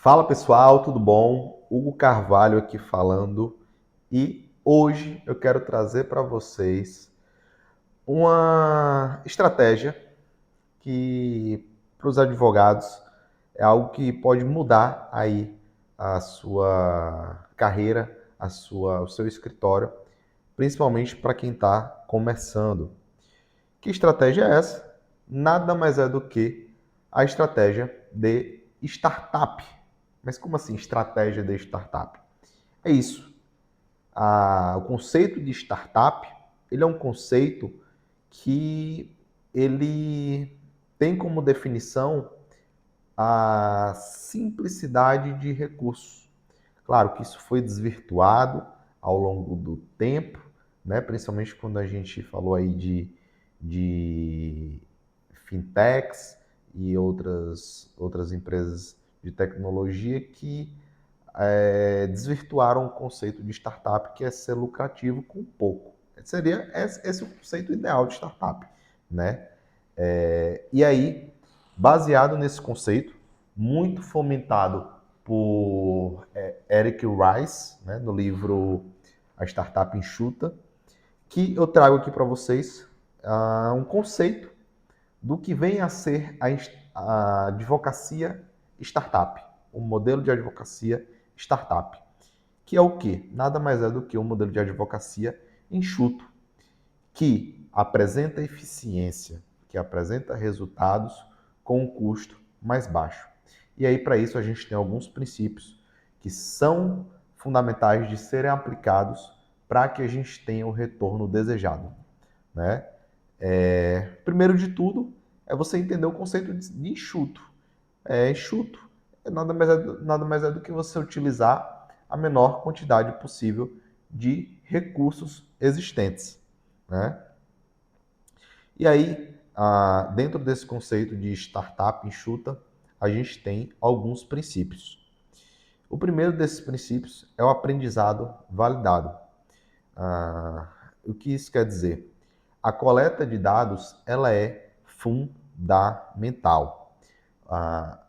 Fala pessoal, tudo bom? Hugo Carvalho aqui falando e hoje eu quero trazer para vocês uma estratégia que para os advogados é algo que pode mudar aí a sua carreira, o seu escritório, principalmente para quem está começando. Que estratégia é essa? Nada mais é do que a estratégia de startup. Mas como assim estratégia de startup? É isso. O conceito de startup, ele é um conceito que ele tem como definição a simplicidade de recursos. Claro que isso foi desvirtuado ao longo do tempo, né? Principalmente quando a gente falou aí de fintechs e outras empresas de tecnologia que desvirtuaram o conceito de startup, que é ser lucrativo com pouco. Seria esse o conceito ideal de startup, né? E aí, baseado nesse conceito, muito fomentado por Eric Rice, né, no livro A Startup Enxuta, que eu trago aqui para vocês um conceito do que vem a ser a advocacia startup, o modelo de advocacia startup, que é o que? Nada mais é do que um modelo de advocacia enxuto, que apresenta eficiência, que apresenta resultados com um custo mais baixo. E aí, para isso, a gente tem alguns princípios que são fundamentais de serem aplicados para que a gente tenha o retorno desejado, né? Primeiro de tudo, é você entender o conceito de enxuto. Enxuto nada mais é do que você utilizar a menor quantidade possível de recursos existentes, né? E aí, dentro desse conceito de startup enxuta, a gente tem alguns princípios. O primeiro desses princípios é o aprendizado validado. O que isso quer dizer? A coleta de dados ela é fundamental. Ah,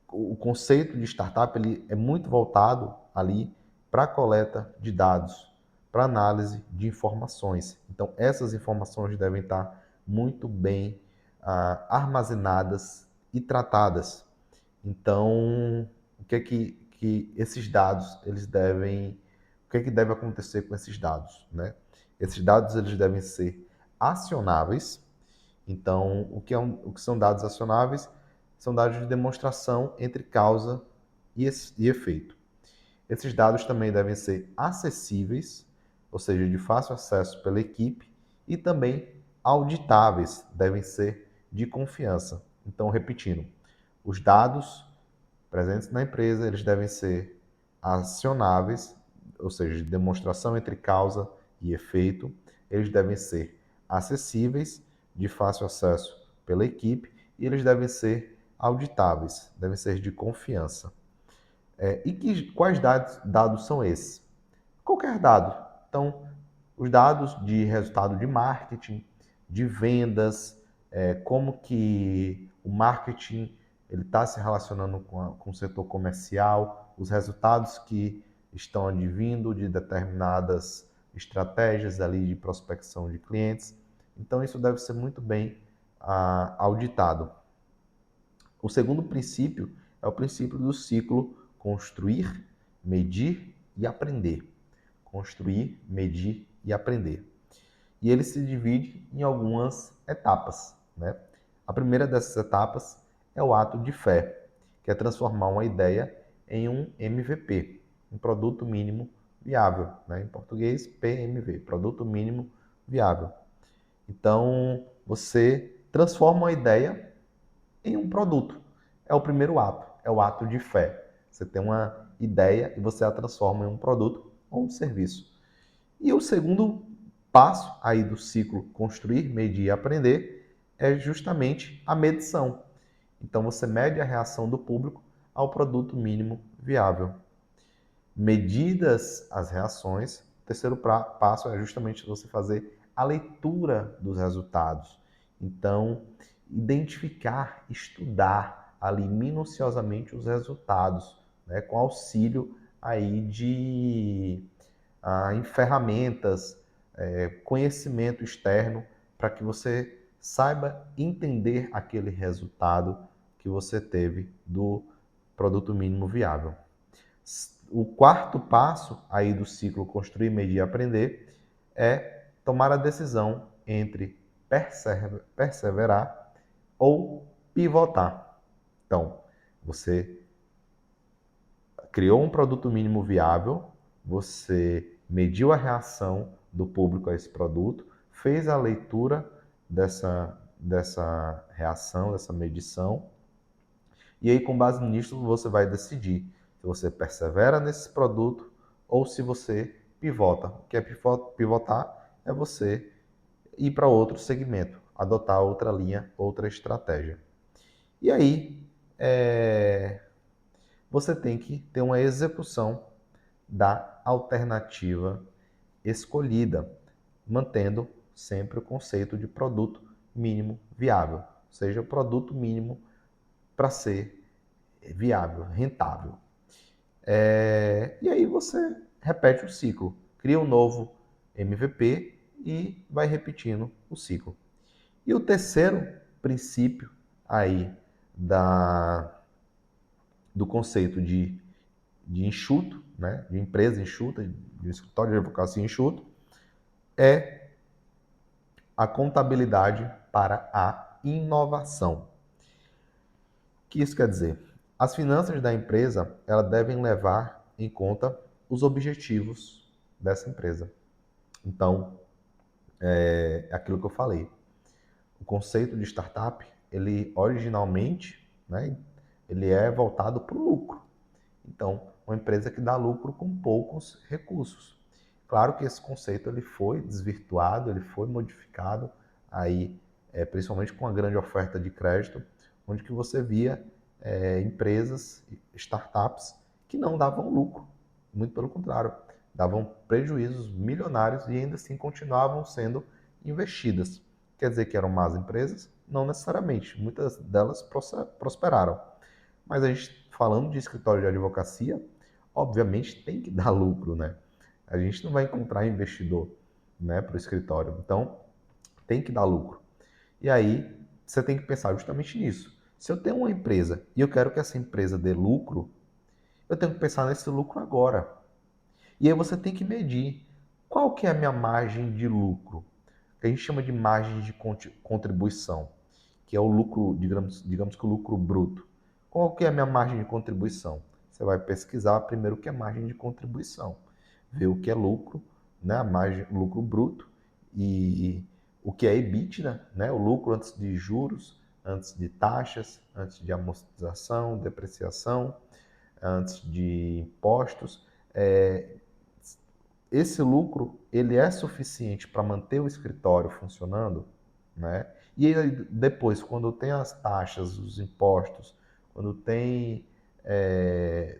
o conceito de startup ele é muito voltado ali para a coleta de dados, para análise de informações. Então, essas informações devem estar muito bem armazenadas e tratadas. Então, o que é que esses dados eles devem, o que é que deve acontecer com esses dados, né? Esses dados eles devem ser acionáveis. Então, o que são dados acionáveis? São dados de demonstração entre causa e efeito. Esses dados também devem ser acessíveis, ou seja, de fácil acesso pela equipe, e também auditáveis, devem ser de confiança. Então, repetindo, os dados presentes na empresa, eles devem ser acionáveis, ou seja, de demonstração entre causa e efeito, eles devem ser acessíveis, de fácil acesso pela equipe, e eles devem ser auditáveis, devem ser de confiança. Quais dados são esses? Qualquer dado. Então, os dados de resultado de marketing, de vendas, como que o marketing ele está se relacionando com o setor comercial, os resultados que estão advindo de determinadas estratégias ali de prospecção de clientes. Então, isso deve ser muito bem auditado. O segundo princípio é o princípio do ciclo construir, medir e aprender. Construir, medir e aprender. E ele se divide em algumas etapas, né? A primeira dessas etapas é o ato de fé, que é transformar uma ideia em um MVP, um produto mínimo viável, né? Em português, PMV, produto mínimo viável. Então, você transforma uma ideia em um produto. É o primeiro ato, é o ato de fé. Você tem uma ideia e você a transforma em um produto ou um serviço. E o segundo passo aí do ciclo construir, medir e aprender é justamente a medição. Então você mede a reação do público ao produto mínimo viável. Medidas as reações, o terceiro passo é justamente você fazer a leitura dos resultados. Então, identificar, estudar ali minuciosamente os resultados né, com auxílio aí em ferramentas, conhecimento externo, para que você saiba entender aquele resultado que você teve do produto mínimo viável. O quarto passo aí do ciclo construir, medir e aprender é tomar a decisão entre perseverar ou pivotar. Então, você criou um produto mínimo viável, você mediu a reação do público a esse produto, fez a leitura dessa reação, dessa medição, e aí, com base nisso, você vai decidir se você persevera nesse produto ou se você pivota. O que é pivotar? É você ir para outro segmento, adotar outra linha, outra estratégia. E aí, você tem que ter uma execução da alternativa escolhida, mantendo sempre o conceito de produto mínimo viável, ou seja, o produto mínimo para ser viável, rentável. E aí você repete o ciclo, cria um novo MVP e vai repetindo o ciclo. E o terceiro princípio aí do conceito de enxuto, né, de empresa enxuta, de escritório de advocacia enxuto, é a contabilidade para a inovação. O que isso quer dizer? As finanças da empresa, elas devem levar em conta os objetivos dessa empresa. Então, é aquilo que eu falei. O conceito de startup, ele originalmente, né, ele é voltado para o lucro. Então, uma empresa que dá lucro com poucos recursos. Claro que esse conceito ele foi desvirtuado, ele foi modificado aí, principalmente com a grande oferta de crédito, onde que você via empresas, startups que não davam lucro, muito pelo contrário, davam prejuízos milionários e ainda assim continuavam sendo investidas. Quer dizer que eram más empresas? Não necessariamente, muitas delas prosperaram. Mas a gente, falando de escritório de advocacia, obviamente tem que dar lucro, né? A gente não vai encontrar investidor, né, para o escritório. Então, tem que dar lucro. E aí, você tem que pensar justamente nisso. Se eu tenho uma empresa e eu quero que essa empresa dê lucro, eu tenho que pensar nesse lucro agora. E aí você tem que medir qual que é a minha margem de lucro, que a gente chama de margem de contribuição, que é o lucro, digamos que o lucro bruto. Qual que é a minha margem de contribuição? Você vai pesquisar primeiro o que é margem de contribuição, ver o que é lucro, né, a margem, lucro bruto e o que é EBITDA, né, o lucro antes de juros, antes de taxas, antes de amortização, depreciação, antes de impostos. Esse lucro ele é suficiente para manter o escritório funcionando, né? E aí, depois, quando tem as taxas, os impostos, quando tem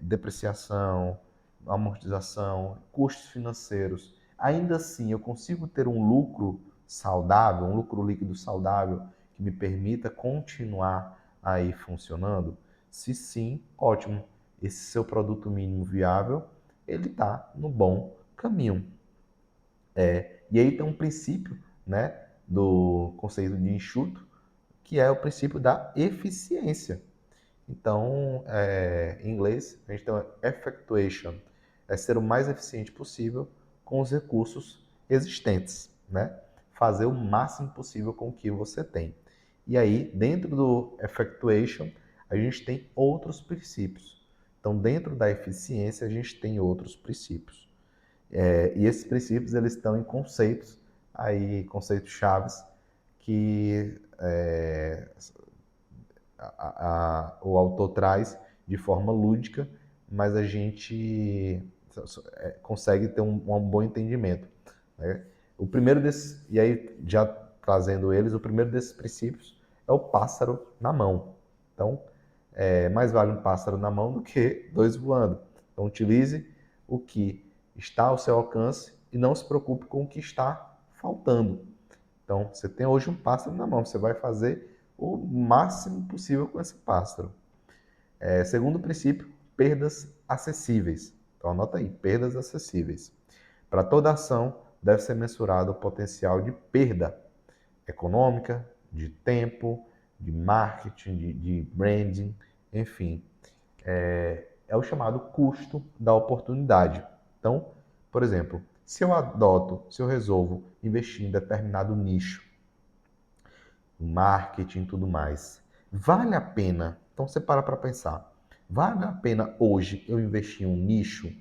depreciação, amortização, custos financeiros, ainda assim eu consigo ter um lucro saudável, um lucro líquido saudável que me permita continuar aí funcionando? Se sim, ótimo. Esse seu produto mínimo viável, ele está no bom caminho. E aí tem um princípio, né, do conceito de enxuto, que é o princípio da eficiência. Então, em inglês, a gente tem uma effectuation, é ser o mais eficiente possível com os recursos existentes, né? Fazer o máximo possível com o que você tem. E aí, dentro do effectuation, a gente tem outros princípios. Então, dentro da eficiência, a gente tem outros princípios. E esses princípios eles estão em conceitos aí, conceitos chaves que o autor traz de forma lúdica, mas a gente consegue ter um bom entendimento, né? O primeiro desses, e aí já trazendo eles, o primeiro desses princípios é o pássaro na mão. Então, mais vale um pássaro na mão do que dois voando. Então, utilize o que está ao seu alcance e não se preocupe com o que está faltando. Então, você tem hoje um pássaro na mão, você vai fazer o máximo possível com esse pássaro. Segundo princípio, perdas acessíveis. Então anota aí, perdas acessíveis. Para toda ação, deve ser mensurado o potencial de perda econômica, de tempo, de marketing, de branding, enfim. É o chamado custo da oportunidade. Então, por exemplo, se eu resolvo investir em determinado nicho, marketing e tudo mais, vale a pena? Então você para pensar, vale a pena hoje eu investir em um nicho,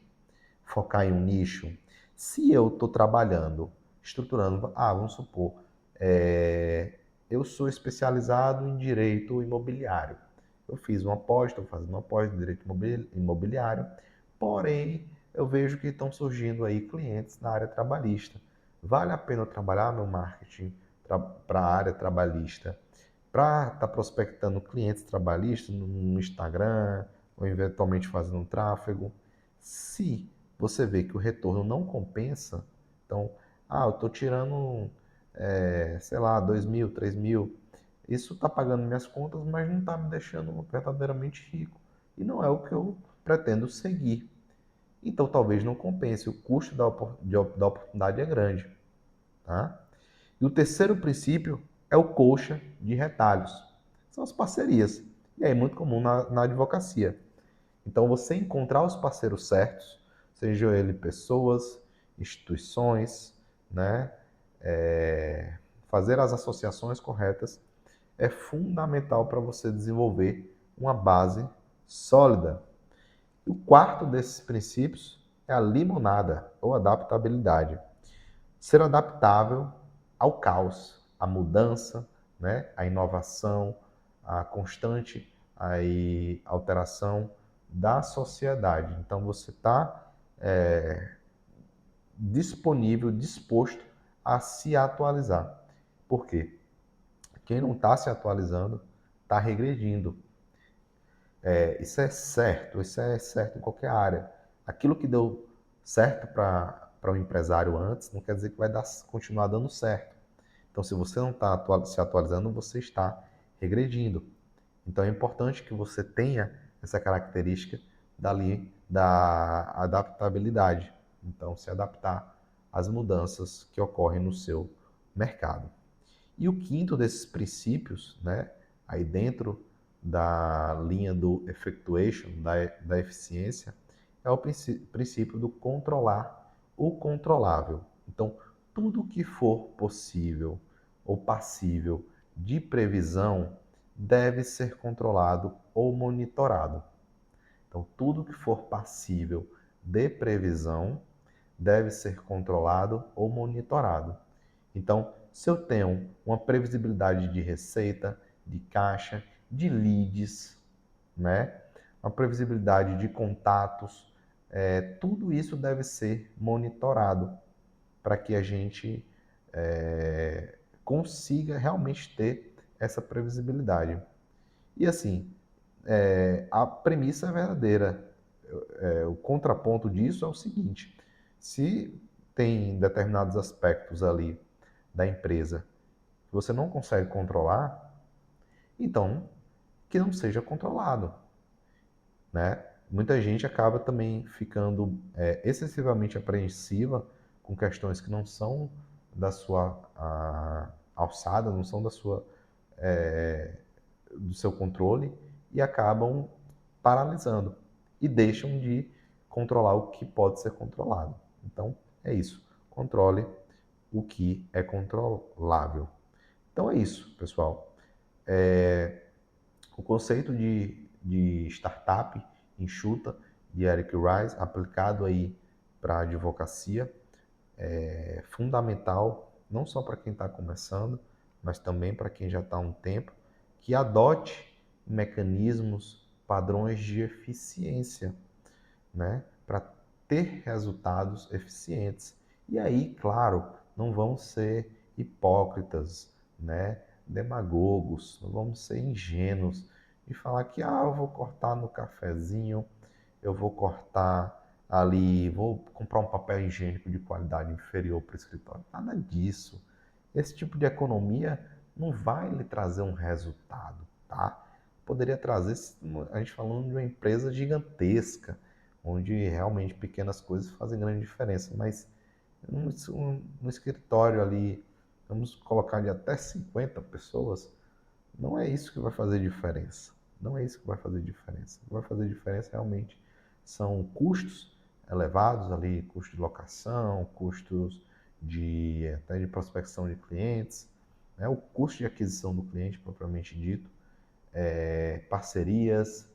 focar em um nicho? Se eu estou trabalhando, estruturando, vamos supor, eu sou especializado em direito imobiliário. Eu fiz uma pós, estou fazendo uma pós em direito imobiliário, porém eu vejo que estão surgindo aí clientes na área trabalhista. Vale a pena eu trabalhar meu marketing para a área trabalhista, para estar prospectando clientes trabalhistas no Instagram, ou eventualmente fazendo um tráfego? Se você vê que o retorno não compensa, então, eu estou tirando, sei lá, 2.000, 3.000, isso está pagando minhas contas, mas não está me deixando verdadeiramente rico. E não é o que eu pretendo seguir. Então, talvez não compense, o custo da oportunidade é grande. Tá? E o terceiro princípio é o coxa de retalhos. São as parcerias. E é muito comum na advocacia. Então, você encontrar os parceiros certos, sejam eles pessoas, instituições, né? Fazer as associações corretas é fundamental para você desenvolver uma base sólida. E o quarto desses princípios é a limonada, ou adaptabilidade. Ser adaptável ao caos, à mudança, né? À inovação, à constante alteração da sociedade. Então você está disponível, disposto a se atualizar. Por quê? Quem não está se atualizando está regredindo. Isso é certo em qualquer área. Aquilo que deu certo para o empresário antes, não quer dizer que vai continuar dando certo. Então, se você não está se atualizando, você está regredindo. Então, é importante que você tenha essa característica da adaptabilidade. Então, se adaptar às mudanças que ocorrem no seu mercado. E o quinto desses princípios, né, aí dentro da linha do effectuation, da eficiência, é o princípio do controlar o controlável. Então, tudo que for possível ou passível de previsão deve ser controlado ou monitorado. Então, tudo que for passível de previsão deve ser controlado ou monitorado. Então, se eu tenho uma previsibilidade de receita, de caixa, de leads, né? Uma previsibilidade de contatos, tudo isso deve ser monitorado para que a gente consiga realmente ter essa previsibilidade. E assim, a premissa é verdadeira. O contraponto disso é o seguinte: se tem determinados aspectos ali da empresa que você não consegue controlar, então que não seja controlado, né? Muita gente acaba também ficando excessivamente apreensiva com questões que não são da sua alçada, não são do seu controle e acabam paralisando e deixam de controlar o que pode ser controlado. Então é isso, controle o que é controlável. Então é isso, pessoal. O conceito de startup enxuta de Eric Ries, aplicado aí para a advocacia, é fundamental, não só para quem está começando, mas também para quem já está há um tempo, que adote mecanismos, padrões de eficiência, né, para ter resultados eficientes. E aí, claro, não vão ser hipócritas, né, demagogos, não vamos ser ingênuos e falar que eu vou cortar no cafezinho, eu vou cortar ali, vou comprar um papel higiênico de qualidade inferior para o escritório. Nada disso. Esse tipo de economia não vai lhe trazer um resultado, tá? poderia trazer, a gente falando de uma empresa gigantesca, onde realmente pequenas coisas fazem grande diferença, mas no escritório ali, vamos colocar de até 50 pessoas, não é isso que vai fazer diferença. Não é isso que vai fazer diferença. O que vai fazer diferença realmente são custos elevados ali, custos de locação, custos até de prospecção de clientes, né? O custo de aquisição do cliente propriamente dito, parcerias,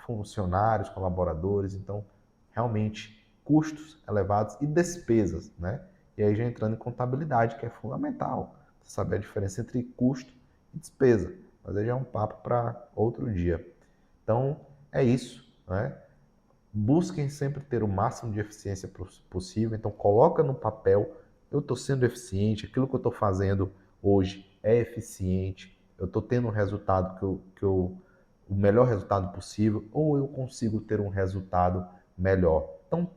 funcionários, colaboradores, então realmente custos elevados e despesas, né? E aí já entrando em contabilidade, que é fundamental, saber a diferença entre custo e despesa. Mas aí já é um papo para outro dia. Então é isso, né? Busquem sempre ter o máximo de eficiência possível. Então coloca no papel, eu estou sendo eficiente, aquilo que eu estou fazendo hoje é eficiente, eu estou tendo um resultado o melhor resultado possível, ou eu consigo ter um resultado melhor. Então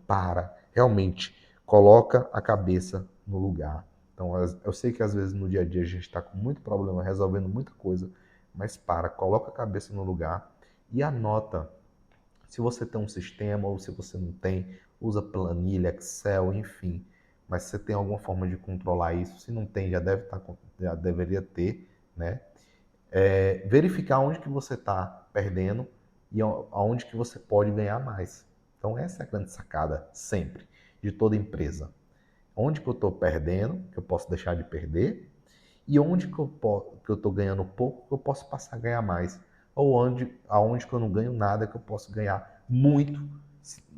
realmente, coloca a cabeça no lugar. Então eu sei que às vezes no dia a dia a gente está com muito problema, resolvendo muita coisa, mas coloca a cabeça no lugar e anota. Se você tem um sistema ou se você não tem, usa planilha, Excel, enfim. Mas se você tem alguma forma de controlar isso, se não tem, já deveria ter, né? Verificar onde que você está perdendo e aonde que você pode ganhar mais. Então essa é a grande sacada sempre de toda empresa. Onde que eu estou perdendo, que eu posso deixar de perder, e onde que eu estou ganhando pouco, que eu posso passar a ganhar mais. Ou aonde que eu não ganho nada, que eu posso ganhar muito,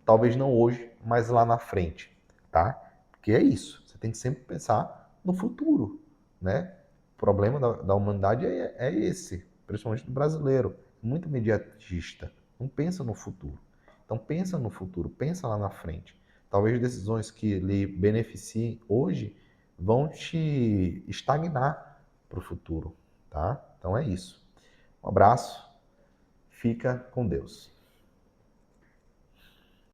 talvez não hoje, mas lá na frente, tá? Porque é isso, você tem que sempre pensar no futuro, né? O problema da humanidade é esse, principalmente do brasileiro, muito imediatista, não pensa no futuro. Então pensa no futuro, pensa lá na frente. Talvez decisões que lhe beneficiem hoje vão te estagnar para o futuro, tá? Então é isso. Um abraço, fica com Deus.